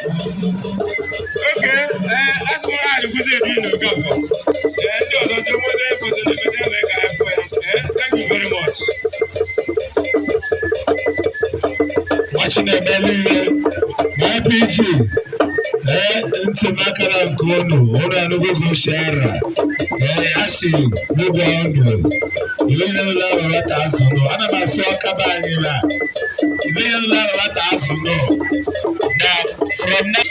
Okay, as for I was a dinner couple. Thank you very much. Watching a belly, my PG. Into Makaran Kono, or Enugwu share. Ashi, move on. You don't know what I know. I'm about to talk about you. You don't know what I know. Now, from now.